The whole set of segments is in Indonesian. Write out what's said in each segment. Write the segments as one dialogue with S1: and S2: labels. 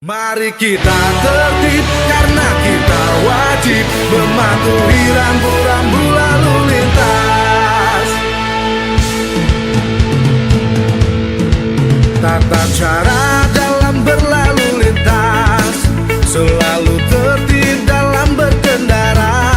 S1: Mari kita tertib karena kita wajib mematuhi rambu-rambu lalu lintas. Tata cara dalam berlalu lintas, selalu tertib dalam berkendara.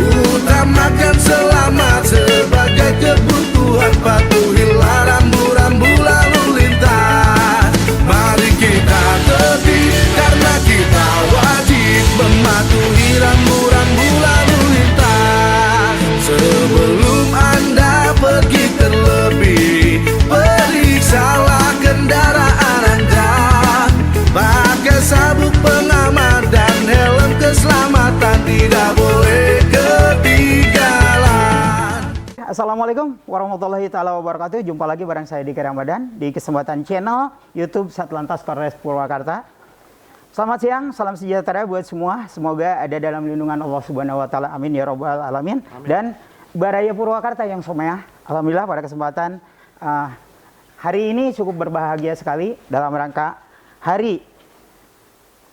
S1: Utamakan selamat sebagai kebutuhan, patuhilah rambu-rambu lalu lintas. Mari kita tertib karena kita wajib mematuhi rambu-rambu lalu lintas. Sebelum Anda pergi terlebih, periksalah kendaraan Anda. Pakai sabuk pengaman dan helm keselamatan, tidak boleh ketinggalan.
S2: Assalamualaikum warahmatullahi taala wabarakatuh. Jumpa lagi bareng saya Diki Ramadan di kesempatan channel YouTube Satlantas Polres Purwakarta. Selamat siang, salam sejahtera buat semua. Semoga ada dalam lindungan Allah Subhanahu wa taala. Amin ya rabbal alamin. Amin. Dan Baraya Purwakarta yang someah. Alhamdulillah pada kesempatan hari ini cukup berbahagia sekali dalam rangka hari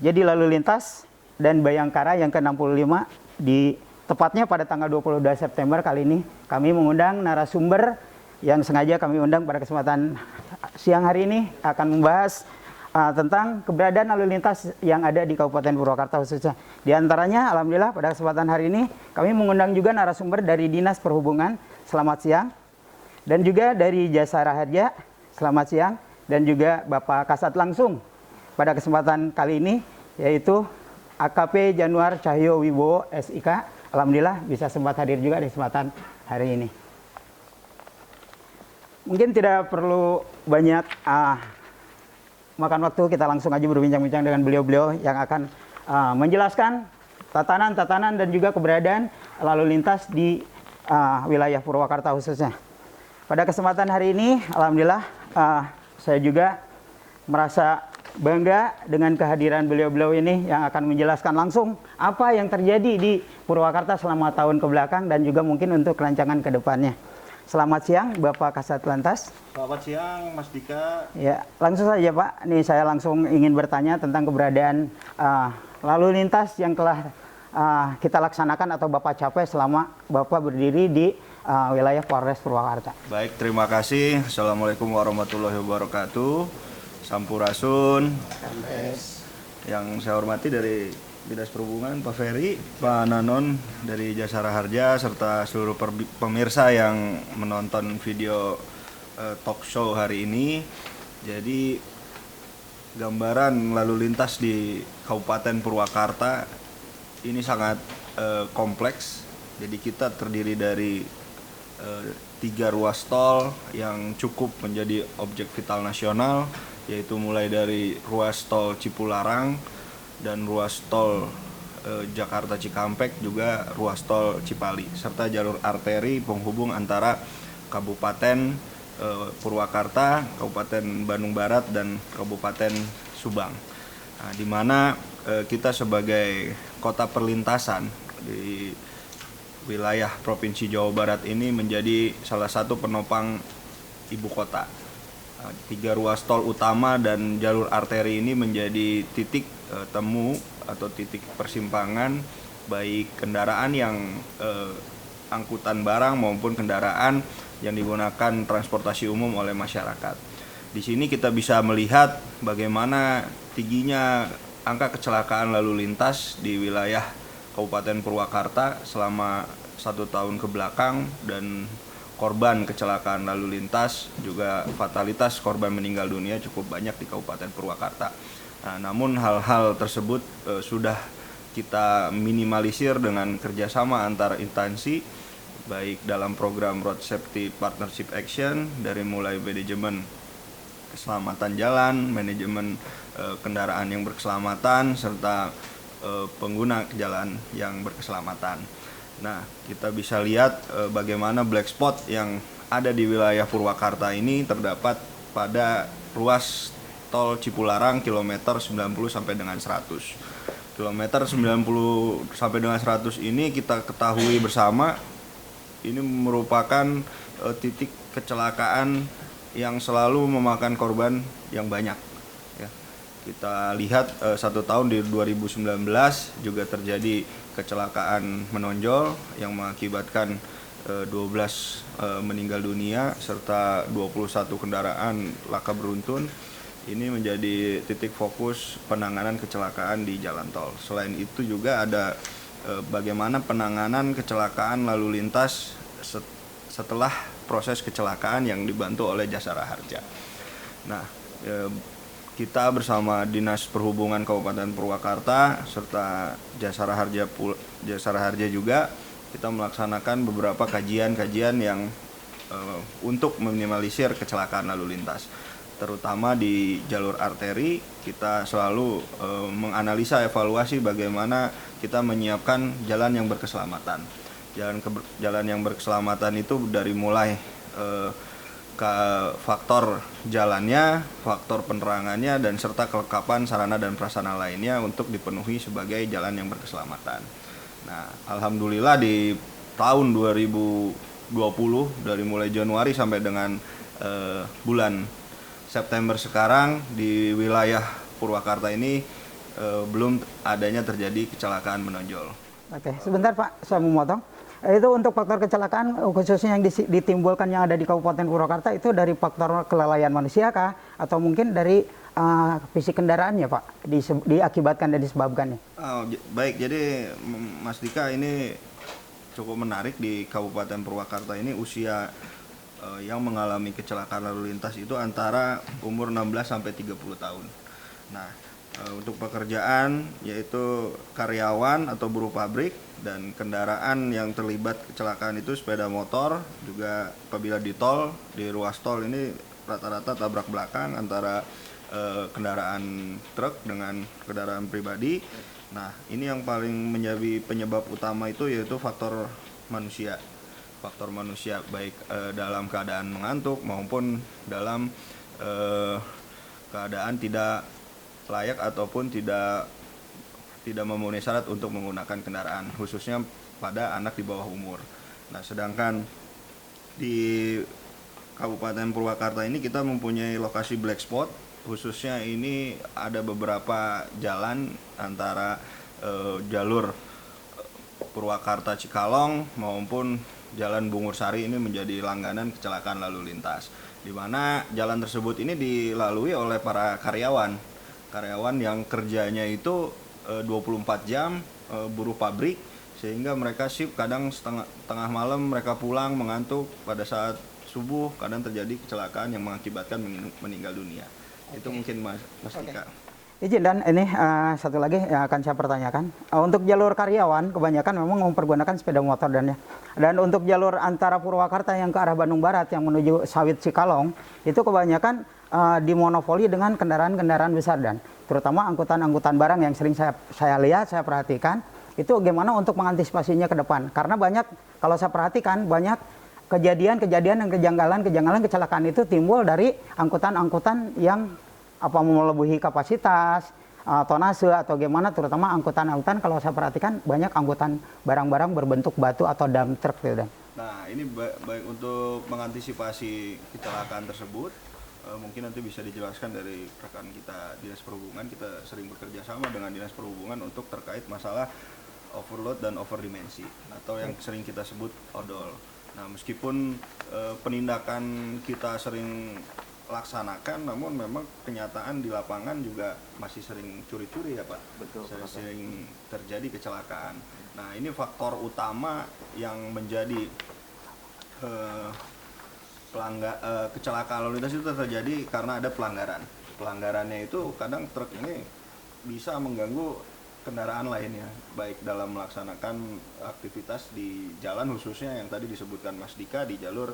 S2: jadi lalu lintas dan Bayangkara yang ke-65 di tepatnya pada tanggal 22 September kali ini kami mengundang narasumber yang sengaja kami undang pada kesempatan siang hari ini akan membahas tentang keberadaan lalu lintas yang ada di Kabupaten Purwakarta khususnya. Di antaranya alhamdulillah pada kesempatan hari ini kami mengundang juga narasumber dari Dinas Perhubungan. Selamat siang. Dan juga dari Jasa Raharja. Selamat siang. Dan juga Bapak Kasat langsung pada kesempatan kali ini yaitu AKP Januar Cahyo Wibowo SIK. Alhamdulillah bisa sempat hadir juga di kesempatan hari ini. Mungkin tidak perlu banyak makan waktu, kita langsung aja berbincang-bincang dengan beliau-beliau yang akan menjelaskan tatanan-tatanan dan juga keberadaan lalu lintas di wilayah Purwakarta khususnya. Pada kesempatan hari ini, alhamdulillah saya juga merasa bangga dengan kehadiran beliau-beliau ini yang akan menjelaskan langsung apa yang terjadi di Purwakarta selama tahun kebelakang dan juga mungkin untuk kelancangan ke depannya. Selamat siang Bapak Kasat Lantas.
S3: Selamat siang Mas Dika.
S2: Ya, langsung saja Pak. Nih saya langsung ingin bertanya tentang keberadaan lalu lintas yang telah kita laksanakan atau Bapak capai selama Bapak berdiri di wilayah Polres Purwakarta.
S3: Baik, terima kasih. Assalamualaikum warahmatullahi wabarakatuh. Sampurasun. Yang saya hormati dari Dinas Perhubungan, Pak Ferry, Pak Nanon dari Jasa Raharja, serta seluruh pemirsa yang menonton video talk show hari ini. Jadi gambaran lalu lintas di Kabupaten Purwakarta ini sangat kompleks. Jadi kita terdiri dari 3 ruas tol yang cukup menjadi objek vital nasional, yaitu mulai dari ruas tol Cipularang dan ruas tol Jakarta Cikampek, juga ruas tol Cipali, serta jalur arteri penghubung antara Kabupaten Purwakarta, Kabupaten Bandung Barat, dan Kabupaten Subang. Nah, di mana kita sebagai kota perlintasan di wilayah Provinsi Jawa Barat ini menjadi salah satu penopang ibu kota. 3 ruas tol utama dan jalur arteri ini menjadi titik temu atau titik persimpangan baik kendaraan yang angkutan barang maupun kendaraan yang digunakan transportasi umum oleh masyarakat. Di sini kita bisa melihat bagaimana tingginya angka kecelakaan lalu lintas di wilayah Kabupaten Purwakarta selama 1 tahun kebelakang, dan korban kecelakaan lalu lintas juga fatalitas korban meninggal dunia cukup banyak di Kabupaten Purwakarta. Nah, namun hal-hal tersebut sudah kita minimalisir dengan kerjasama antar instansi, baik dalam program Road Safety Partnership Action, dari mulai manajemen keselamatan jalan, manajemen kendaraan yang berkeselamatan, serta pengguna jalan yang berkeselamatan. Nah, kita bisa lihat bagaimana black spot yang ada di wilayah Purwakarta ini terdapat pada ruas tol Cipularang kilometer 90 sampai dengan 100. Kilometer 90 sampai dengan 100 ini kita ketahui bersama ini merupakan titik kecelakaan yang selalu memakan korban yang banyak. Ya. kita lihat 1 tahun di 2019 juga terjadi kecelakaan menonjol yang mengakibatkan 12 meninggal dunia serta 21 kendaraan laka beruntun. Ini menjadi titik fokus penanganan kecelakaan di jalan tol. Selain itu juga ada bagaimana penanganan kecelakaan lalu lintas setelah proses kecelakaan yang dibantu oleh Jasara Harja. Nah, kita bersama Dinas Perhubungan Kabupaten Purwakarta serta Jasara Harja juga kita melaksanakan beberapa kajian-kajian yang untuk meminimalisir kecelakaan lalu lintas. Terutama di jalur arteri, kita selalu menganalisa evaluasi bagaimana kita menyiapkan jalan yang berkeselamatan. Jalan yang berkeselamatan itu dari mulai ke faktor jalannya, faktor penerangannya, dan serta kelengkapan sarana dan prasarana lainnya untuk dipenuhi sebagai jalan yang berkeselamatan. Nah, alhamdulillah di tahun 2020 dari mulai Januari sampai dengan bulan September sekarang di wilayah Purwakarta ini belum adanya terjadi kecelakaan menonjol.
S2: Oke, sebentar Pak, saya mau motong. Itu untuk faktor kecelakaan khususnya yang ditimbulkan yang ada di Kabupaten Purwakarta itu dari faktor kelalaian manusia kah? Atau mungkin dari fisik kendaraannya Pak, diakibatkan dan disebabkannya?
S3: Baik, jadi Mas Dika ini cukup menarik di Kabupaten Purwakarta ini usia yang mengalami kecelakaan lalu lintas itu antara umur 16 sampai 30 tahun. Nah, untuk pekerjaan yaitu karyawan atau buruh pabrik, dan kendaraan yang terlibat kecelakaan itu sepeda motor, juga apabila di tol, di ruas tol ini rata-rata tabrak belakang antara kendaraan truk dengan kendaraan pribadi. Nah, ini yang paling menjadi penyebab utama itu yaitu faktor manusia. Faktor manusia baik dalam keadaan mengantuk maupun dalam keadaan tidak layak ataupun tidak memenuhi syarat untuk menggunakan kendaraan, khususnya pada anak di bawah umur. Nah, sedangkan di Kabupaten Purwakarta ini kita mempunyai lokasi black spot, khususnya ini ada beberapa jalan antara jalur Purwakarta Cikalong maupun Jalan Bungur Sari ini menjadi langganan kecelakaan lalu lintas, di mana jalan tersebut ini dilalui oleh para karyawan yang kerjanya itu 24 jam buruh pabrik, sehingga mereka shift kadang tengah malam mereka pulang mengantuk, pada saat subuh kadang terjadi kecelakaan yang mengakibatkan meninggal dunia. Itu mungkin Mas Dika.
S2: Izin, dan ini satu lagi yang akan saya pertanyakan. Untuk jalur karyawan kebanyakan memang mempergunakan sepeda motor dan untuk jalur antara Purwakarta yang ke arah Bandung Barat yang menuju Sawit Cikalong itu kebanyakan dimonopoli dengan kendaraan-kendaraan besar, dan terutama angkutan-angkutan barang yang sering saya lihat, saya perhatikan itu gimana untuk mengantisipasinya ke depan, karena banyak, kalau saya perhatikan banyak kejadian-kejadian dan kejanggalan kecelakaan itu timbul dari angkutan-angkutan yang melebihi kapasitas, tonase atau gimana, terutama angkutan-angkutan kalau saya perhatikan banyak angkutan barang-barang berbentuk batu atau dump truck gitu.
S3: Nah, ini baik untuk mengantisipasi kecelakaan tersebut, mungkin nanti bisa dijelaskan dari rekan kita Dinas Perhubungan. Kita sering bekerja sama dengan Dinas Perhubungan untuk terkait masalah overload dan overdimensi atau yang sering kita sebut odol. Nah, meskipun penindakan kita sering laksanakan, namun memang kenyataan di lapangan juga masih sering curi-curi ya Pak.
S2: Betul.
S3: Sering terjadi kecelakaan. Nah, ini faktor utama yang menjadi kecelakaan lalu lintas itu terjadi karena ada pelanggaran. Pelanggarannya itu kadang truk ini bisa mengganggu kendaraan lainnya, baik dalam melaksanakan aktivitas di jalan, khususnya yang tadi disebutkan Mas Dika di jalur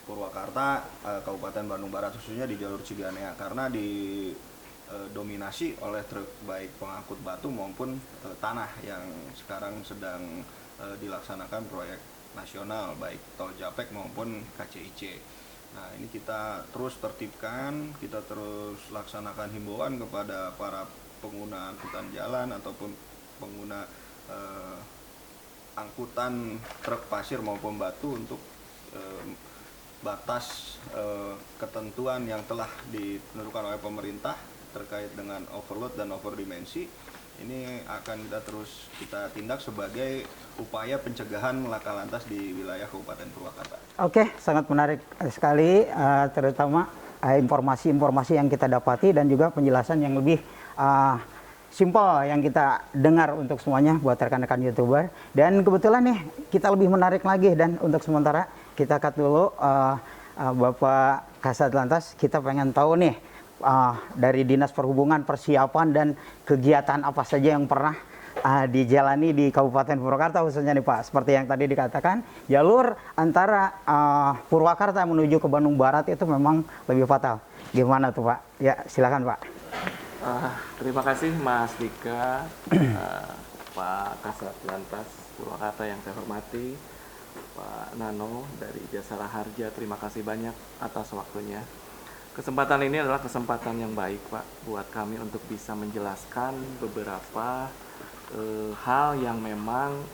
S3: Purwakarta Kabupaten Bandung Barat, khususnya di jalur Ciganea, karena didominasi oleh truk baik pengangkut batu maupun tanah yang sekarang sedang dilaksanakan proyek nasional baik tol Japek maupun KCIC. Nah, ini kita terus tertibkan, kita terus laksanakan himbauan kepada para pengguna angkutan jalan ataupun pengguna angkutan truk pasir maupun batu untuk batas ketentuan yang telah ditentukan oleh pemerintah terkait dengan overload dan overdimensi, ini akan kita tindak sebagai upaya pencegahan laka lantas di wilayah Kabupaten Purwakarta.
S2: Oke, sangat menarik sekali, terutama informasi-informasi yang kita dapati dan juga penjelasan yang lebih simpel yang kita dengar untuk semuanya buat rekan-rekan YouTuber. Dan kebetulan nih kita lebih menarik lagi, dan untuk sementara kita cut dulu Bapak Kasat Lantas. Kita pengen tahu nih dari Dinas Perhubungan persiapan dan kegiatan apa saja yang pernah dijalani di Kabupaten Purwakarta khususnya nih Pak. Seperti yang tadi dikatakan, jalur antara Purwakarta menuju ke Bandung Barat itu memang lebih fatal. Gimana tuh Pak? Ya silakan Pak.
S4: Terima kasih Mas Dika, Pak Kasat Lantas Purwakarta yang saya hormati, Pak Nano dari Jasara Harja, terima kasih banyak atas waktunya. Kesempatan ini adalah kesempatan yang baik Pak buat kami untuk bisa menjelaskan beberapa hal yang memang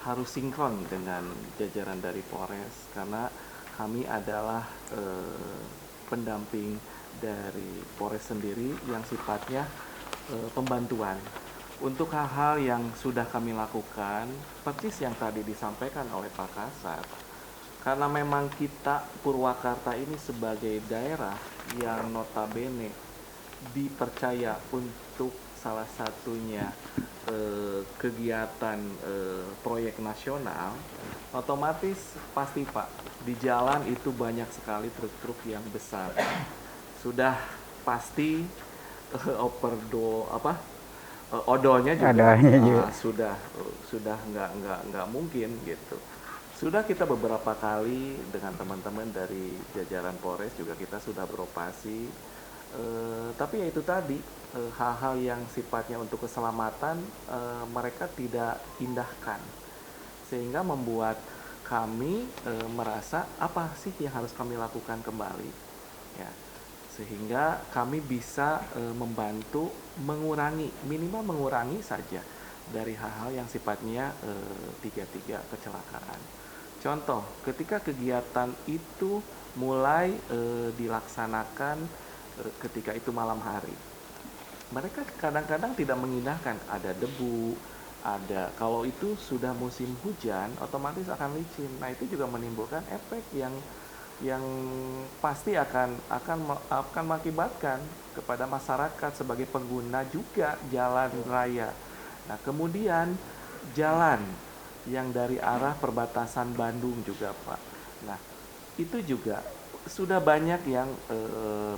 S4: harus sinkron dengan jajaran dari Polres, karena kami adalah pendamping dari Polres sendiri yang sifatnya pembantuan. Untuk hal-hal yang sudah kami lakukan, persis yang tadi disampaikan oleh Pak Kasat, karena memang kita Purwakarta ini sebagai daerah yang notabene dipercaya untuk salah satunya kegiatan proyek nasional, otomatis pasti Pak, di jalan itu banyak sekali truk-truk yang besar. Sudah pasti odolnya juga, sudah nggak mungkin gitu. Sudah kita beberapa kali dengan teman-teman dari jajaran Polres juga kita sudah beroperasi, tapi ya itu tadi hal-hal yang sifatnya untuk keselamatan mereka tidak indahkan, sehingga membuat kami merasa apa sih yang harus kami lakukan kembali, ya, sehingga kami bisa membantu minimal mengurangi saja dari hal-hal yang sifatnya tiga kecelakaan. Contoh, ketika kegiatan itu mulai dilaksanakan ketika itu malam hari, mereka kadang-kadang tidak mengindahkan, ada debu, kalau itu sudah musim hujan otomatis akan licin. Nah, itu juga menimbulkan efek yang pasti akan mengakibatkan kepada masyarakat sebagai pengguna juga jalan raya. Nah, kemudian jalan yang dari arah perbatasan Bandung juga Pak. Nah, itu juga sudah banyak yang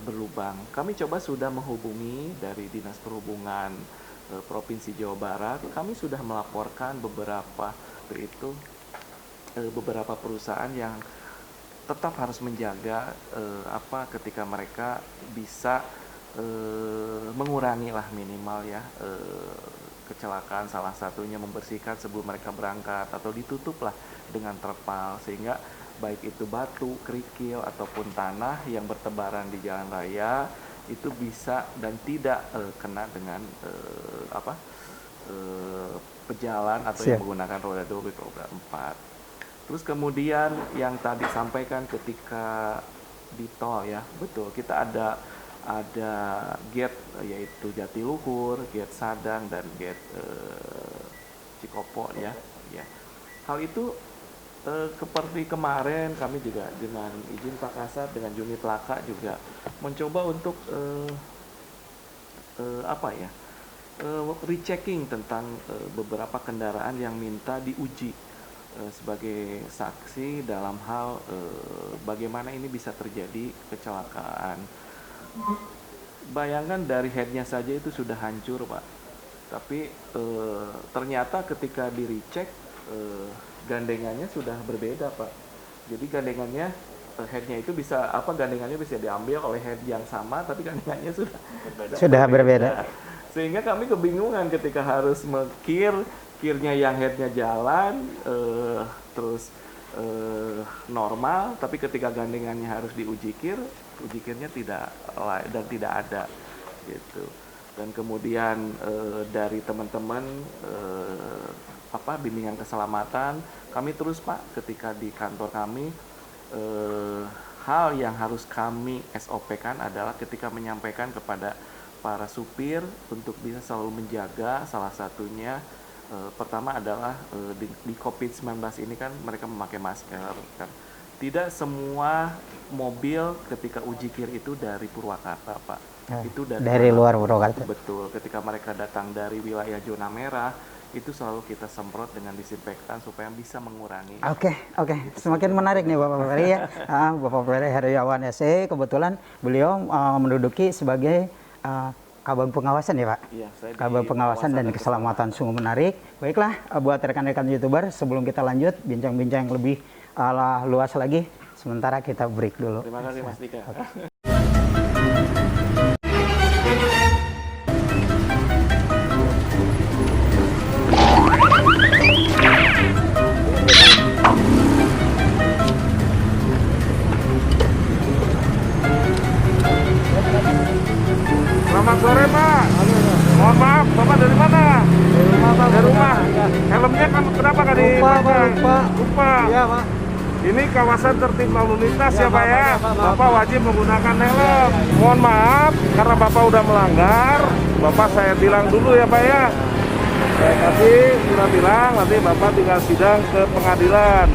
S4: berlubang. Kami coba sudah menghubungi dari Dinas Perhubungan Provinsi Jawa Barat. Kami sudah melaporkan beberapa perusahaan yang tetap harus menjaga ketika mereka bisa mengurangi lah minimal ya kecelakaan, salah satunya membersihkan sebelum mereka berangkat atau ditutup lah dengan terpal, sehingga baik itu batu, kerikil ataupun tanah yang bertebaran di jalan raya itu bisa dan tidak kena dengan pejalan atau yang menggunakan roda 2 roda 4. Terus kemudian yang tadi sampaikan ketika di tol ya, betul, kita ada gate yaitu Jatiluhur, gate Sadang dan gate Cikopo ya. Hal itu seperti kemarin kami juga dengan izin Pak Kasat dengan unit Laka juga mencoba untuk rechecking tentang beberapa kendaraan yang minta diuji sebagai saksi dalam hal bagaimana ini bisa terjadi kecelakaan. Bayangkan dari headnya saja itu sudah hancur Pak, tapi ternyata ketika di recheck gandengannya sudah berbeda Pak. Jadi gandengannya headnya itu gandengannya bisa diambil oleh head yang sama, tapi gandengannya sudah berbeda. Sehingga kami kebingungan ketika harus kirnya yang headnya jalan terus normal, tapi ketika gandengannya harus diuji kirnya tidak ada gitu. Dan kemudian dari teman-teman bimbingan keselamatan, kami terus Pak ketika di kantor kami hal yang harus kami SOP-kan adalah ketika menyampaikan kepada para supir untuk bisa selalu menjaga, salah satunya pertama adalah di COVID-19 ini kan mereka memakai masker kan. Tidak semua mobil ketika uji kir itu dari Purwakarta, Pak. Itu
S2: dari luar Purwakarta.
S4: Betul, ketika mereka datang dari wilayah zona merah, itu selalu kita semprot dengan disinfektan supaya bisa mengurangi.
S2: Oke. Semakin menarik nih Bapak Ferry ya. Bapak Ferry Heriawan SE, kebetulan beliau menduduki sebagai Kabag Pengawasan ya Pak?
S4: Iya, saya di
S2: Kabag Pengawasan dan Keselamatan, sungguh menarik. Baiklah, buat rekan-rekan YouTuber, sebelum kita lanjut bincang-bincang yang lebih luas lagi, sementara kita break dulu.
S4: Terima kasih Mas Dika.
S5: Selamat sore Pak. Mohon maaf, Bapak dari mana? Dari rumah. Helmnya kan kenapa nggak dipasang? Lupa.
S6: Iya Pak.
S5: Ini kawasan tertib lalu lintas ya Pak ya. Bapak wajib menggunakan helm. Mohon maaf karena Bapak udah melanggar. Bapak saya bilang dulu ya Pak ya. Saya kasih surat bilang, nanti Bapak tinggal sidang ke pengadilan.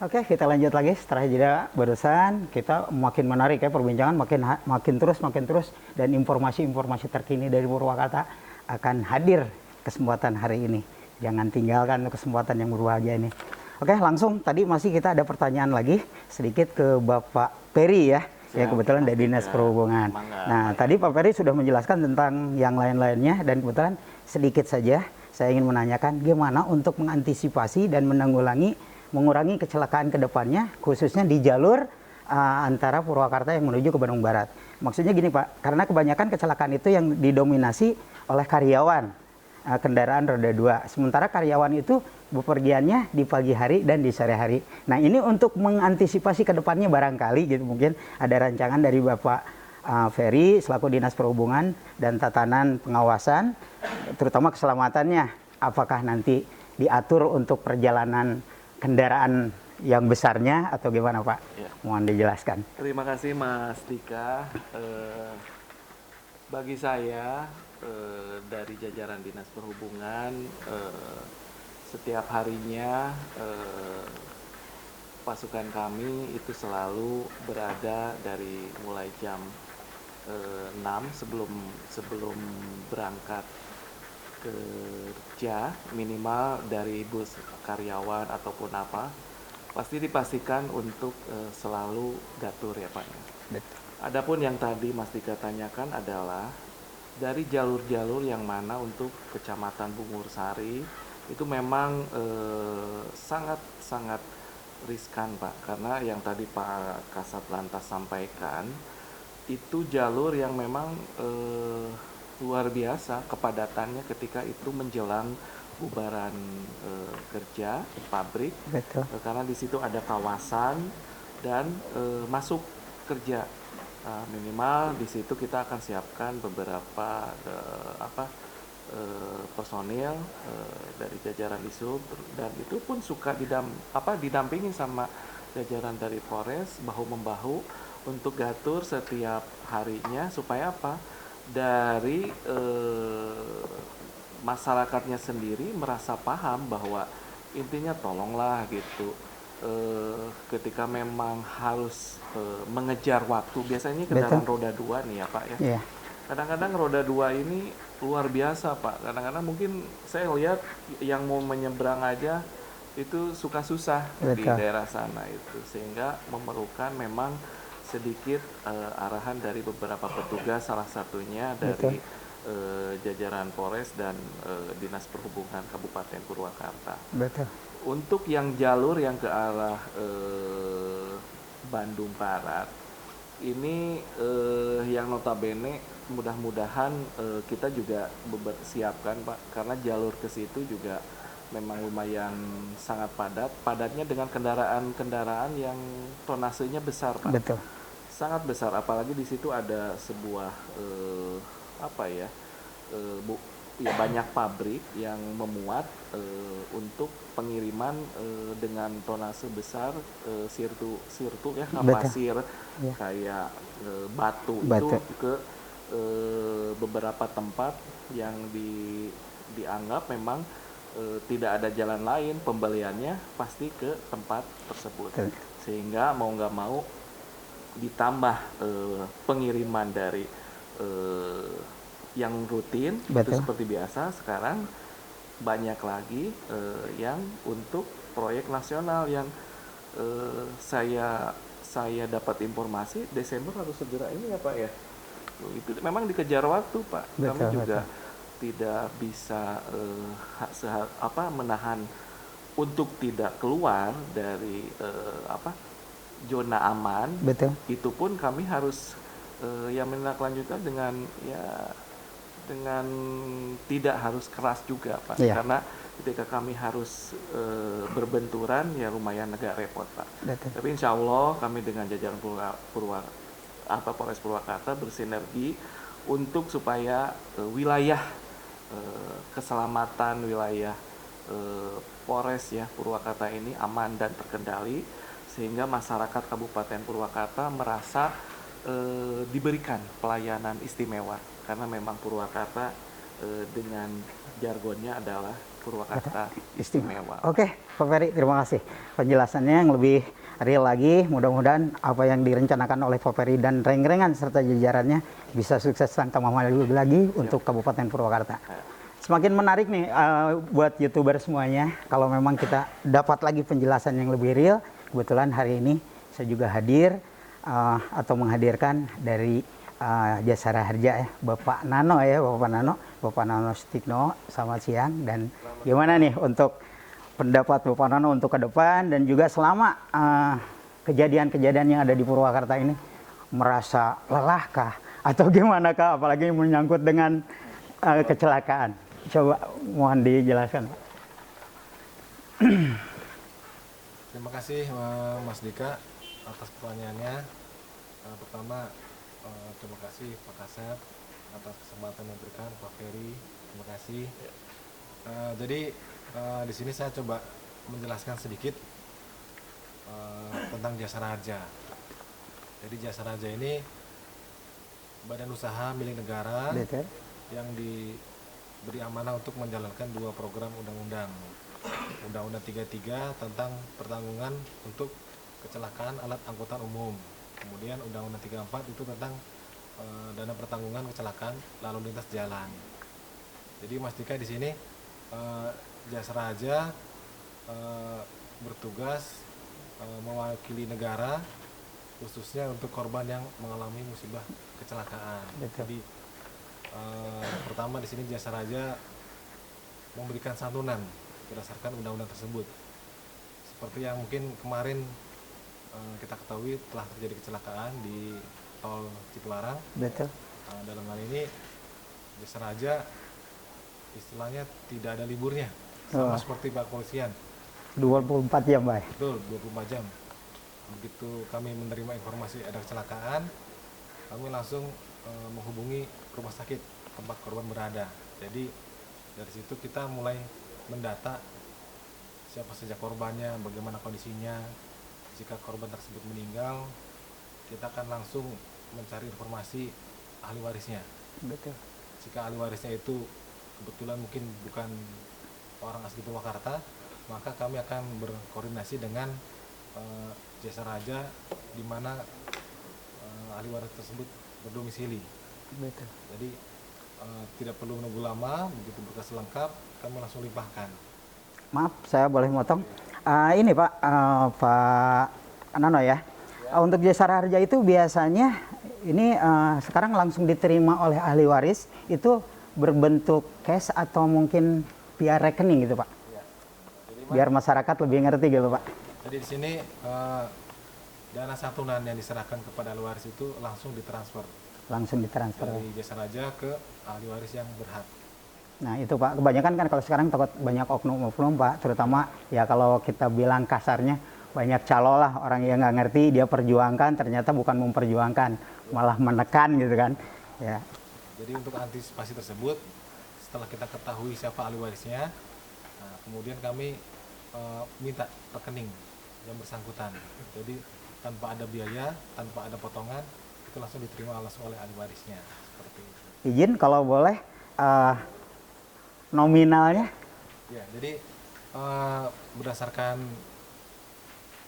S2: Oke, kita lanjut lagi setelah jeda barusan. Kita makin menarik ya perbincangan, makin terus dan informasi-informasi terkini dari Purwakarta akan hadir kesempatan hari ini. Jangan tinggalkan kesempatan yang berbahagia ini. Oke, langsung tadi masih kita ada pertanyaan lagi sedikit ke Bapak Ferry ya. Ya kebetulan dari Dinas Perhubungan. Nah, tadi Pak Ferry sudah menjelaskan tentang yang lain-lainnya dan kebetulan sedikit saja saya ingin menanyakan gimana untuk mengantisipasi dan mengurangi kecelakaan ke depannya, khususnya di jalur antara Purwakarta yang menuju ke Bandung Barat. Maksudnya gini Pak, karena kebanyakan kecelakaan itu yang didominasi oleh karyawan kendaraan roda 2. Sementara karyawan itu bepergiannya di pagi hari dan di sore hari. Nah ini untuk mengantisipasi ke depannya barangkali gitu mungkin ada rancangan dari Bapak Ferry selaku Dinas Perhubungan dan Tatanan Pengawasan, terutama keselamatannya. Apakah nanti diatur untuk perjalanan kendaraan yang besarnya atau gimana Pak?
S4: Ya.
S2: Mohon dijelaskan.
S4: Terima kasih Mas Dika. Bagi saya dari jajaran Dinas Perhubungan setiap harinya pasukan kami itu selalu berada dari mulai jam 6 sebelum berangkat kerja, minimal dari bus karyawan ataupun apa, pasti dipastikan untuk selalu gatur ya Pak.
S2: Betul.
S4: Adapun yang tadi Mas Dika tanyakan adalah dari jalur-jalur yang mana untuk Kecamatan Bungur Sari itu memang sangat riskan Pak, karena yang tadi Pak Kasat Lantas sampaikan itu jalur yang memang luar biasa kepadatannya ketika itu menjelang bubaran kerja pabrik.
S2: Betul.
S4: Karena di situ ada kawasan dan masuk kerja. Minimal di situ kita akan siapkan beberapa personil dari jajaran Disub, dan itu pun suka didampingi sama jajaran dari Polres bahu-membahu untuk gatur setiap harinya supaya apa? Dari masyarakatnya sendiri merasa paham bahwa intinya tolonglah gitu, ketika memang harus mengejar waktu, biasanya kendaraan roda 2 nih ya Pak ya.
S2: Yeah.
S4: Kadang-kadang roda 2 ini luar biasa Pak, kadang-kadang mungkin saya lihat yang mau menyeberang aja itu suka susah di daerah sana itu, sehingga memerlukan memang sedikit arahan dari beberapa petugas, salah satunya dari jajaran Polres dan Dinas Perhubungan Kabupaten Purwakarta.
S2: Betul.
S4: Untuk yang jalur yang ke arah Bandung Barat ini yang notabene mudah-mudahan kita juga siapkan Pak, karena jalur ke situ juga memang lumayan sangat padatnya dengan kendaraan yang tonasenya besar Pak.
S2: Betul.
S4: Sangat besar, apalagi di situ ada sebuah ya banyak pabrik yang memuat untuk pengiriman dengan tonase besar, sirtu ya, pasir
S2: Ya.
S4: kayak batu
S2: Batu.
S4: itu ke beberapa tempat yang dianggap memang tidak ada jalan lain, pembeliannya pasti ke tempat tersebut.
S2: Betul.
S4: Sehingga mau nggak mau ditambah pengiriman dari yang rutin itu
S2: Betul.
S4: seperti biasa, sekarang banyak lagi yang untuk proyek nasional yang saya dapat informasi Desember harus segera ini ya Pak ya. Itu memang dikejar waktu Pak. Kami
S2: Betul,
S4: juga tidak bisa menahan untuk tidak keluar dari zona aman.
S2: Betul.
S4: Itu pun kami harus yang menindaklanjutkan dengan tidak harus keras juga Pak.
S2: Iya.
S4: Karena ketika kami harus berbenturan ya lumayan agak repot Pak.
S2: Betul.
S4: Tapi insya Allah kami dengan jajaran Polres Purwakarta bersinergi untuk supaya wilayah keselamatan wilayah Polres ya Purwakarta ini aman dan terkendali, sehingga masyarakat Kabupaten Purwakarta merasa diberikan pelayanan istimewa, karena memang Purwakarta dengan jargonnya adalah Purwakarta istimewa.
S2: Oke, Pak Ferry, terima kasih penjelasannya yang lebih real lagi. Mudah-mudahan apa yang direncanakan oleh Pak Ferry dan reng-rengan serta jajarannya bisa sukses dan tambah maju lagi untuk Kabupaten Purwakarta. Semakin menarik nih buat YouTuber semuanya kalau memang kita dapat lagi penjelasan yang lebih real. Kebetulan hari ini saya juga hadir atau menghadirkan dari Jasara Harja ya, Bapak Nano ya, Bapak Nano Sutikno. Selamat siang, dan gimana nih untuk pendapat Bapak Nano untuk ke depan dan juga selama kejadian-kejadian yang ada di Purwakarta ini, merasa lelahkah atau gimana kah, apalagi menyangkut dengan kecelakaan? Coba mohon dijelaskan, Pak.
S6: Terima kasih Mas Dika atas pertanyaannya. Pertama, terima kasih Pak Kasep atas kesempatan yang diberikan, Pak Ferry, terima kasih. Jadi di sini saya coba menjelaskan sedikit tentang Jasara Harja. Jadi Jasara Harja ini badan usaha milik negara
S2: Betul.
S6: yang diberi amanah untuk menjalankan dua program undang-undang. Undang-Undang 33 tentang pertanggungan untuk kecelakaan alat angkutan umum. Kemudian Undang-Undang 34 itu tentang dana pertanggungan kecelakaan lalu lintas jalan. Jadi Mas Dika di sini Jasara Harja bertugas mewakili negara khususnya untuk korban yang mengalami musibah kecelakaan.
S2: Betul.
S6: Jadi pertama di sini Jasara Harja memberikan santunan berdasarkan undang-undang tersebut. Seperti yang mungkin kemarin kita ketahui telah terjadi kecelakaan di tol Cipularang.
S2: Betul.
S6: Dalam hal ini Jasara Harja istilahnya tidak ada liburnya, sama seperti Pak Kepolisian.
S2: 24 jam, Pak.
S6: Betul, 24 jam. Begitu kami menerima informasi ada kecelakaan, kami langsung menghubungi rumah sakit tempat korban berada. Jadi dari situ kita mulai mendata siapa saja korbannya, bagaimana kondisinya. Jika korban tersebut meninggal, kita akan langsung mencari informasi ahli warisnya.
S2: Betul.
S6: Jika ahli warisnya itu kebetulan mungkin bukan orang asli Purwakarta, maka kami akan berkoordinasi dengan Jasara Harja di mana ahli waris tersebut berdomisili.
S2: Betul.
S6: Jadi tidak perlu menunggu lama, begitu berkas lengkap kami langsung limpahkan.
S2: Maaf, saya boleh motong. Ini Pak, Pak Nano ya. Untuk Jasara Harja itu biasanya ini sekarang langsung diterima oleh ahli waris itu berbentuk cash atau mungkin via rekening gitu Pak.
S6: Ya. Jadi,
S2: Biar masyarakat lebih ngerti gitu Pak.
S6: Jadi di sini dana santunan yang diserahkan kepada ahli waris itu langsung ditransfer
S2: Langsung ditransfer.
S6: dari Jasara Harja ke ahli waris yang berhak.
S2: Nah itu Pak, kebanyakan kan kalau sekarang takut banyak oknum-oknum Pak, terutama ya kalau kita bilang kasarnya banyak calo lah, orang yang nggak ngerti dia perjuangkan ternyata bukan memperjuangkan, malah menekan gitu kan. Ya.
S6: Jadi untuk antisipasi tersebut, setelah kita ketahui siapa ahli warisnya, nah, kemudian kami minta rekening yang bersangkutan. Jadi tanpa ada biaya, tanpa ada potongan, itu langsung diterima langsung oleh ahli warisnya. Seperti itu.
S2: Izin kalau boleh nominalnya?
S6: Ya, jadi berdasarkan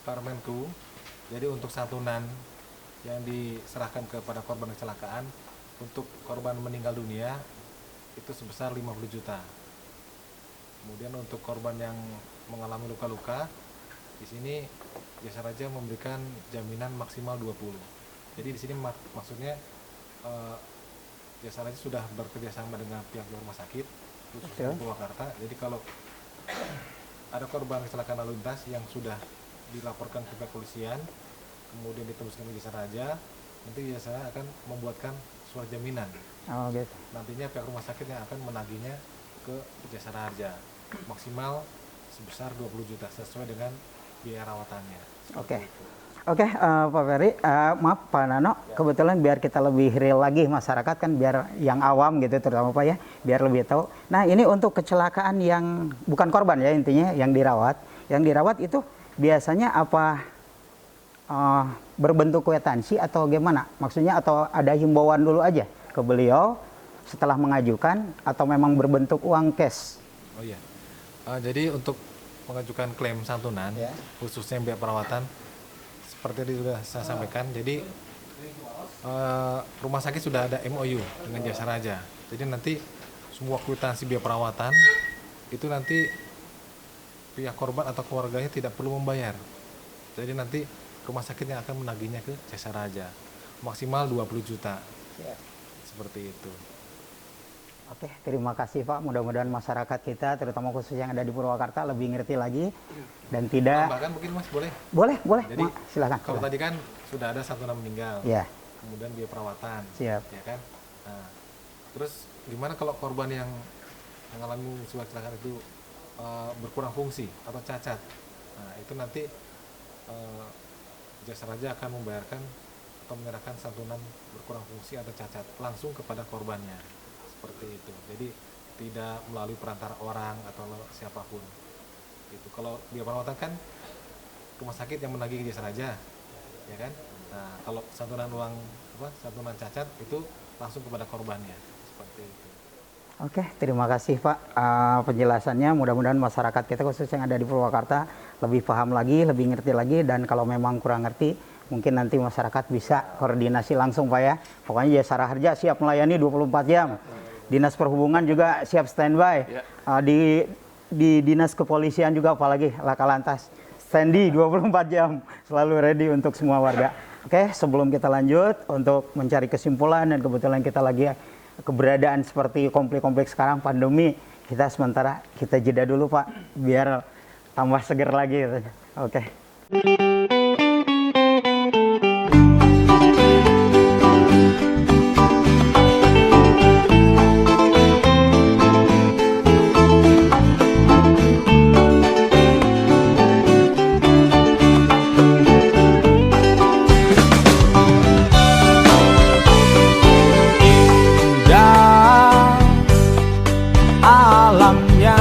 S6: Permenku, jadi untuk santunan yang diserahkan kepada korban kecelakaan, untuk korban meninggal dunia itu sebesar 50 juta. Kemudian untuk korban yang mengalami luka-luka, di sini Jasa Raja memberikan jaminan maksimal 20. Jadi di sini maksudnya Jasa Raja sudah bekerja sama dengan pihak rumah sakit khususnya di Purwakarta. Jadi kalau ada korban kecelakaan lalu lintas yang sudah dilaporkan ke pihak polisian, kemudian ditembuskan ke Jasa Raja, nanti Jasa Raja akan membuatkan surat jaminan.
S2: Oh gitu.
S6: Nantinya pihak rumah sakit yang akan menagihnya ke Jasa Raja maksimal sebesar 20 juta sesuai dengan biaya rawatannya.
S2: Oke. Oke, Pak Ferry, maaf Pak Nano, kebetulan biar kita lebih real lagi masyarakat kan, biar yang awam gitu terutama Pak ya, biar lebih tahu. Nah ini untuk kecelakaan yang bukan korban ya intinya, yang dirawat itu biasanya apa berbentuk kwitansi atau gimana? Maksudnya atau ada himbauan dulu aja ke beliau setelah mengajukan atau memang berbentuk uang cash?
S6: Oh iya, jadi untuk mengajukan klaim santunan, khususnya biaya perawatan, seperti tadi sudah saya sampaikan, jadi rumah sakit sudah ada MOU dengan Jasa Raja. Jadi nanti semua kwitansi biaya perawatan itu nanti pihak korban atau keluarganya tidak perlu membayar. Jadi nanti rumah sakit yang akan menagihnya ke Jasa Raja maksimal 20 juta. Seperti itu.
S2: Oke, terima kasih Pak. Mudah-mudahan masyarakat kita, terutama khusus yang ada di Purwakarta, lebih ngerti lagi dan tidak.
S6: Bahkan mungkin Mas boleh.
S2: Boleh.
S6: Jadi
S2: Silakan.
S6: kalau tadi kan sudah ada santunan meninggal,
S2: Ya.
S6: kemudian biaya perawatan,
S2: Siap.
S6: ya kan. Nah, terus gimana kalau korban yang mengalami musibah kecelakaan itu berkurang fungsi atau cacat? Nah, itu nanti Jasa Raja akan membayarkan atau menyerahkan santunan berkurang fungsi atau cacat langsung kepada korbannya. Seperti itu. Jadi tidak melalui perantara orang atau siapapun. Gitu. Kalau biaya perawatan kan rumah sakit yang menagih ke Jasa Raja, ya kan? Nah, kalau santunan santunan cacat itu langsung kepada korbannya. Seperti itu.
S2: Oke, terima kasih Pak penjelasannya. Mudah-mudahan masyarakat kita khusus yang ada di Purwakarta lebih paham lagi, lebih ngerti lagi, dan kalau memang kurang ngerti, mungkin nanti masyarakat bisa koordinasi langsung Pak ya. Pokoknya Jasa Raja siap melayani 24 jam. Dinas Perhubungan juga siap standby. Di Dinas Kepolisian juga, apalagi Laka Lantas, standby 24 jam, selalu ready untuk semua warga. Oke, sebelum kita lanjut untuk mencari kesimpulan, dan kebetulan kita lagi keberadaan seperti konflik-konflik sekarang, pandemi, kita sementara kita jeda dulu Pak, biar tambah seger lagi. Oke.
S1: Alamnya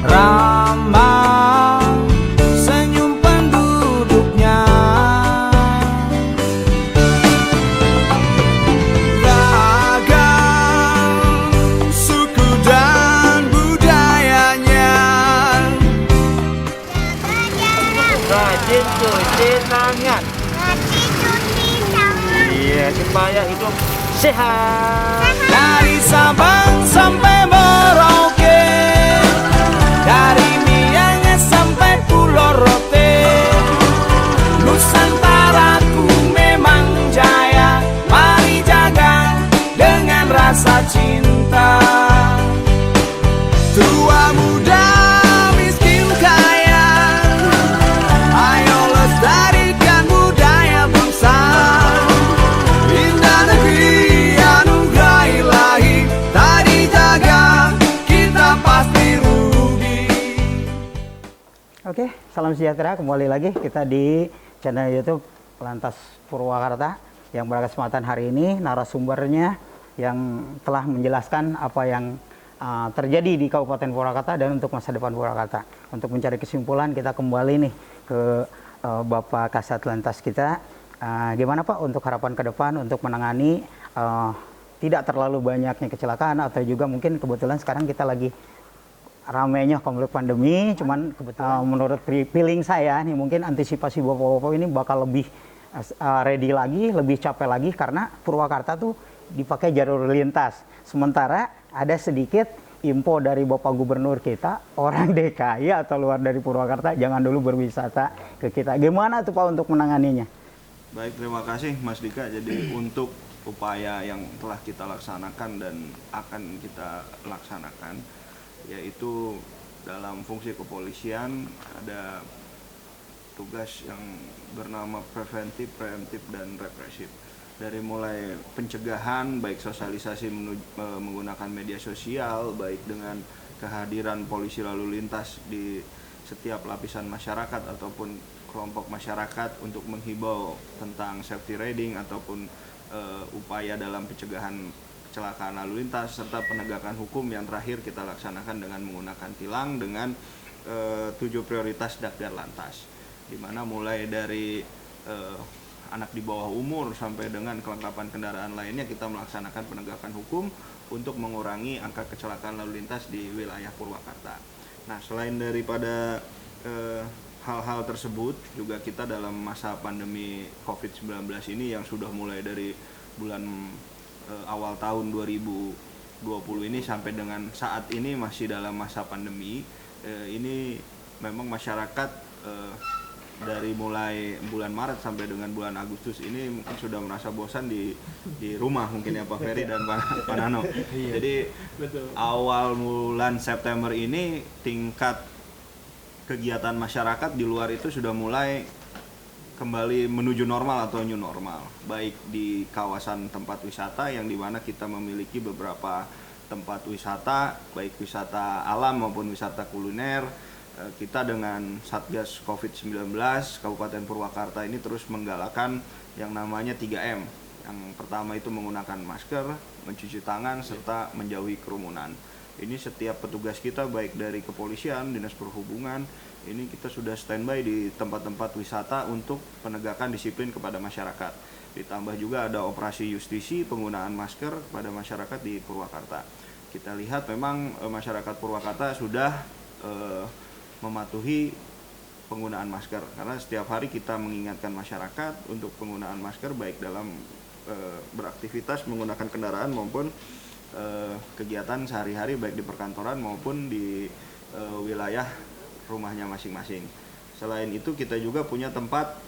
S1: ramah, senyum penduduknya, ragam suku dan budayanya.
S7: Rajin cuci tangan. Iya, supaya hidup sehat.
S1: Dari Sabang sampai Merauke, dari Miangas sampai Pulau Rote, Nusantaraku memang jaya. Mari jaga dengan rasa cinta. Tua muda miskin kaya, ayo lestarikan budaya bangsa. Indah negeri anugerah ilahi, tak dijaga kita pasti rugi.
S2: Oke, salam sejahtera. Kembali lagi kita di channel YouTube Lantas Purwakarta. yang berkesempatan hari ini, narasumbernya yang telah menjelaskan apa yang terjadi di Kabupaten Purwakarta dan untuk masa depan Purwakarta. Untuk mencari kesimpulan kita kembali nih ke Bapak Kasat Lantas kita. Gimana Pak untuk harapan ke depan untuk menangani tidak terlalu banyaknya kecelakaan atau juga mungkin kebetulan sekarang kita lagi ramainya konflik pandemi, cuman kebetulan menurut feeling saya nih mungkin antisipasi Bapak-Bapak ini bakal lebih ready lagi, lebih capek lagi karena Purwakarta tuh dipakai jalur lintas. Sementara ada sedikit info dari Bapak Gubernur kita, orang DKI atau luar dari Purwakarta jangan dulu berwisata ke kita. Gimana tuh Pak untuk menanganinya?
S3: Baik, terima kasih Mas Dika. Jadi untuk upaya yang telah kita laksanakan dan akan kita laksanakan, yaitu dalam fungsi kepolisian ada tugas yang bernama preventif, preemptif, dan represif. Dari mulai pencegahan, baik sosialisasi menggunakan media sosial, baik dengan kehadiran polisi lalu lintas di setiap lapisan masyarakat ataupun kelompok masyarakat untuk menghibau tentang safety riding ataupun upaya dalam pencegahan kecelakaan lalu lintas, serta penegakan hukum yang terakhir kita laksanakan dengan menggunakan tilang dengan 7 prioritas Dakdar Lantas, di mana mulai dari anak di bawah umur sampai dengan kelengkapan kendaraan lainnya kita melaksanakan penegakan hukum untuk mengurangi angka kecelakaan lalu lintas di wilayah Purwakarta. Nah, selain daripada hal-hal tersebut, juga kita dalam masa pandemi COVID-19 ini yang sudah mulai dari bulan awal tahun 2020 ini sampai dengan saat ini masih dalam masa pandemi, ini memang masyarakat dari mulai bulan Maret sampai dengan bulan Agustus ini mungkin sudah merasa bosan di rumah mungkin ya Pak Ferry dan Pak Nano. Jadi awal bulan September ini tingkat kegiatan masyarakat di luar itu sudah mulai kembali menuju normal atau new normal, baik di kawasan tempat wisata yang dimana kita memiliki beberapa tempat wisata, baik wisata alam maupun wisata kuliner. Kita dengan Satgas COVID-19 Kabupaten Purwakarta ini terus menggalakkan yang namanya 3M. Yang pertama itu menggunakan masker, mencuci tangan, serta menjauhi kerumunan. Ini setiap petugas kita baik dari kepolisian, dinas perhubungan, ini kita sudah standby di tempat-tempat wisata untuk penegakan disiplin kepada masyarakat. Ditambah juga ada operasi justisi penggunaan masker kepada masyarakat di Purwakarta. Kita lihat memang masyarakat Purwakarta sudah mematuhi penggunaan masker, karena setiap hari kita mengingatkan masyarakat untuk penggunaan masker baik dalam beraktivitas menggunakan kendaraan maupun kegiatan sehari-hari baik di perkantoran maupun di wilayah rumahnya masing-masing. Selain itu kita juga punya tempat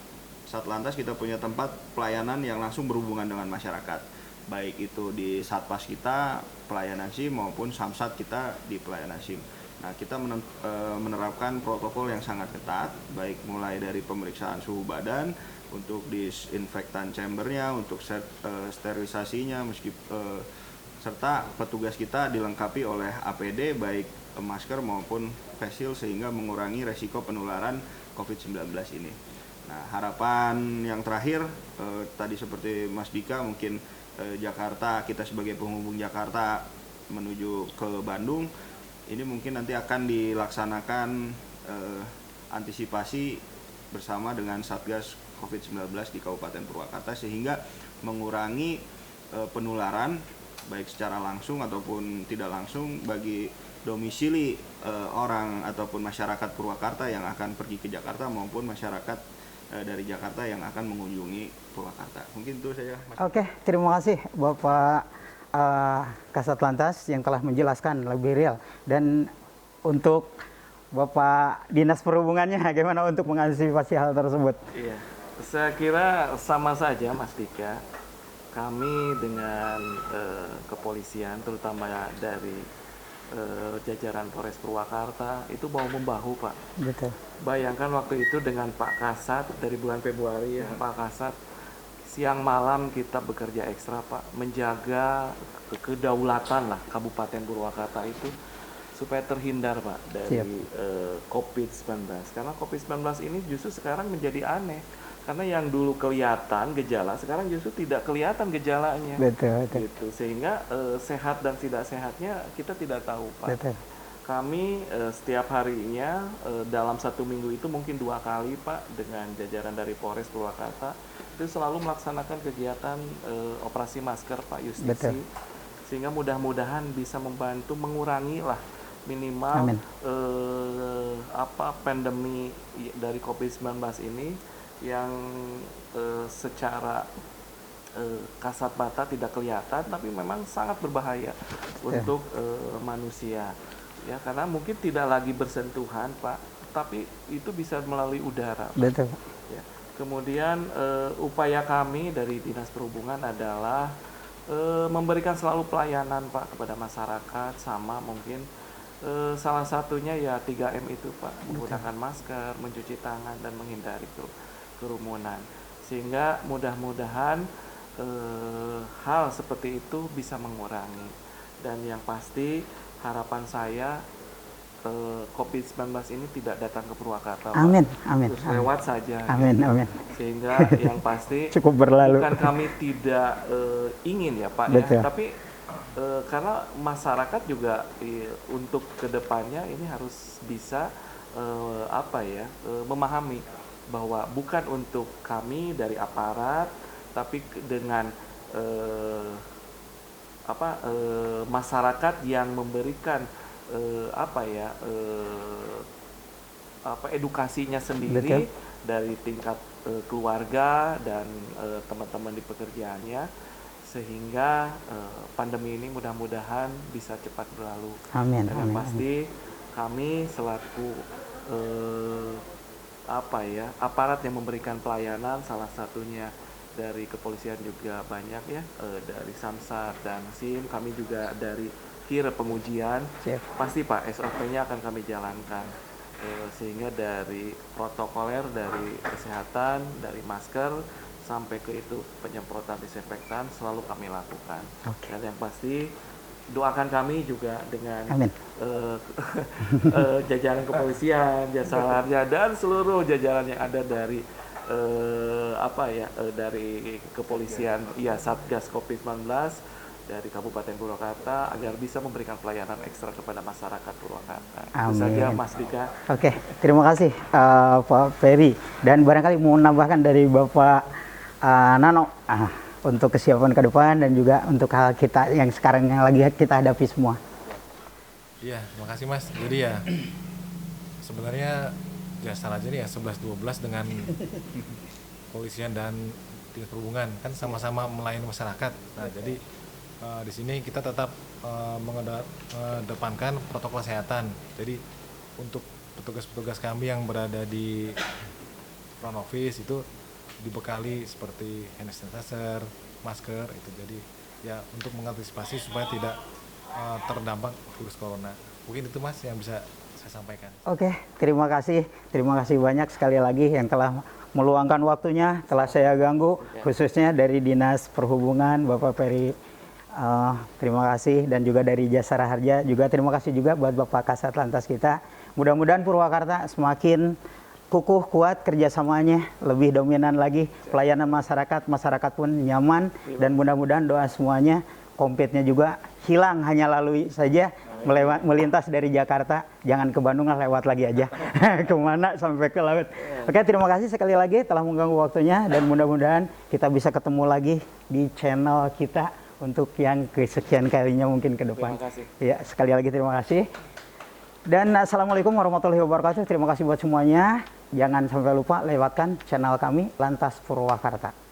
S3: Satlantas, kita punya tempat pelayanan yang langsung berhubungan dengan masyarakat, baik itu di Satpas kita pelayanan SIM maupun Samsat kita di pelayanan SIM. Nah, kita menerapkan protokol yang sangat ketat, baik mulai dari pemeriksaan suhu badan, untuk disinfektan chambernya, untuk sterilisasinya, serta petugas kita dilengkapi oleh APD, baik masker maupun face shield, sehingga mengurangi resiko penularan COVID-19 ini. Nah, harapan yang terakhir, tadi seperti Mas Dika, mungkin Jakarta, kita sebagai penghubung Jakarta menuju ke Bandung, ini mungkin nanti akan dilaksanakan antisipasi bersama dengan Satgas COVID-19 di Kabupaten Purwakarta, sehingga mengurangi penularan baik secara langsung ataupun tidak langsung bagi domisili orang ataupun masyarakat Purwakarta yang akan pergi ke Jakarta maupun masyarakat dari Jakarta yang akan mengunjungi Purwakarta. Mungkin itu saja, Mas.
S2: Oke, terima kasih Bapak Kasat Lantas yang telah menjelaskan lebih real. Dan untuk Bapak Dinas Perhubungannya, bagaimana untuk mengantisipasi hal tersebut?
S4: Iya, saya kira sama saja Mas Dika. Kami dengan kepolisian, terutama dari jajaran Polres Purwakarta, itu bahu-membahu Pak.
S2: Betul.
S4: Bayangkan waktu itu dengan Pak Kasat dari bulan Februari ya, Pak Kasat siang malam kita bekerja ekstra Pak, menjaga kedaulatan lah Kabupaten Purwakarta itu supaya terhindar Pak dari COVID-19. Karena COVID-19 ini justru sekarang menjadi aneh. Karena yang dulu kelihatan gejala, sekarang justru tidak kelihatan gejalanya.
S2: Betul, betul.
S4: Gitu. Sehingga sehat dan tidak sehatnya kita tidak tahu, Pak.
S2: Betul.
S4: Kami setiap harinya dalam 1 minggu itu mungkin 2 kali, Pak, dengan jajaran dari Polres Purwakarta itu selalu melaksanakan kegiatan operasi masker, Pak Justisi.
S2: Betul.
S4: Sehingga mudah-mudahan bisa membantu mengurangi lah minimal
S2: Amin.
S4: Pandemi dari COVID-19 ini yang secara kasat mata tidak kelihatan tapi memang sangat berbahaya untuk manusia. Ya, karena mungkin tidak lagi bersentuhan, Pak, tapi itu bisa melalui udara, Pak.
S2: Betul.
S4: Ya. Kemudian upaya kami dari Dinas Perhubungan adalah memberikan selalu pelayanan, Pak, kepada masyarakat, sama mungkin salah satunya ya 3M itu, Pak, menggunakan masker, mencuci tangan dan menghindari kerumunan, sehingga mudah-mudahan hal seperti itu bisa mengurangi. Dan yang pasti harapan saya COVID-19 ini tidak datang ke Purwakarta, Pak.
S2: Amin, amin,
S4: Terus
S2: amin.
S4: lewat saja.
S2: Amin, amin.
S4: Sehingga yang pasti
S2: Cukup berlalu.
S4: bukan kami tidak ingin ya, Pak,
S2: Betul.
S4: ya, tapi karena masyarakat juga untuk kedepannya ini harus bisa memahami bahwa bukan untuk kami dari aparat, tapi dengan masyarakat yang memberikan edukasinya sendiri.
S2: Betul.
S4: Dari tingkat keluarga dan teman-teman di pekerjaannya, sehingga pandemi ini mudah-mudahan bisa cepat berlalu.
S2: Amin,
S4: Dan yang
S2: amin,
S4: pasti kami selaku aparat yang memberikan pelayanan, salah satunya dari kepolisian juga banyak ya, dari Samsat dan SIM, kami juga dari KIR pengujian.
S2: Siap.
S4: Pasti, Pak, SOP-nya akan kami jalankan, sehingga dari protokoler, dari kesehatan, dari masker sampai ke itu penyemprotan disinfektan selalu kami lakukan.
S2: Oke.
S4: Dan yang pasti doakan kami juga dengan
S2: Amin.
S4: jajaran kepolisian, jasa marga dan seluruh jajaran yang ada dari dari kepolisian, ya, Satgas COVID-19 dari Kabupaten Purwakarta, agar bisa memberikan pelayanan ekstra kepada masyarakat Purwakarta. Itu saja,
S2: Amin.
S4: Mas Dika.
S2: Oke, terima kasih Pak Ferry. Dan barangkali mau menambahkan dari Bapak Nano untuk kesiapan ke depan dan juga untuk hal kita yang sekarang yang lagi kita hadapi semua.
S6: Iya, makasih Mas. Jadi ya sebenarnya ya salah aja nih ya 11-12 dengan kepolisian dan dinas perhubungan kan sama-sama melayani masyarakat. Nah, jadi di sini kita tetap mengedepankan protokol kesehatan. Jadi untuk petugas-petugas kami yang berada di front office itu dibekali seperti hand sanitizer, masker itu. Jadi ya untuk mengantisipasi supaya tidak terdampak virus corona. Mungkin itu Mas yang bisa saya sampaikan.
S2: Oke, terima kasih banyak sekali lagi yang telah meluangkan waktunya, telah saya ganggu, khususnya dari Dinas Perhubungan Bapak Ferry. Terima kasih, dan juga dari Jasara Harja juga terima kasih juga buat Bapak Kasat Lantas kita. Mudah-mudahan Purwakarta semakin kukuh, kuat kerjasamanya, lebih dominan lagi pelayanan masyarakat pun nyaman, dan mudah-mudahan doa semuanya Covidnya juga hilang, hanya lalui saja, melintas dari Jakarta, jangan ke Bandung lah, lewat lagi aja kemana sampai ke laut. Oke, terima kasih sekali lagi telah mengganggu waktunya, dan mudah-mudahan kita bisa ketemu lagi di channel kita untuk yang kesekian kalinya mungkin ke depan.
S4: Terima kasih.
S2: Ya, sekali lagi terima kasih. Dan assalamualaikum warahmatullahi wabarakatuh. Terima kasih buat semuanya. Jangan sampai lupa lewatkan channel kami Lantas Purwakarta.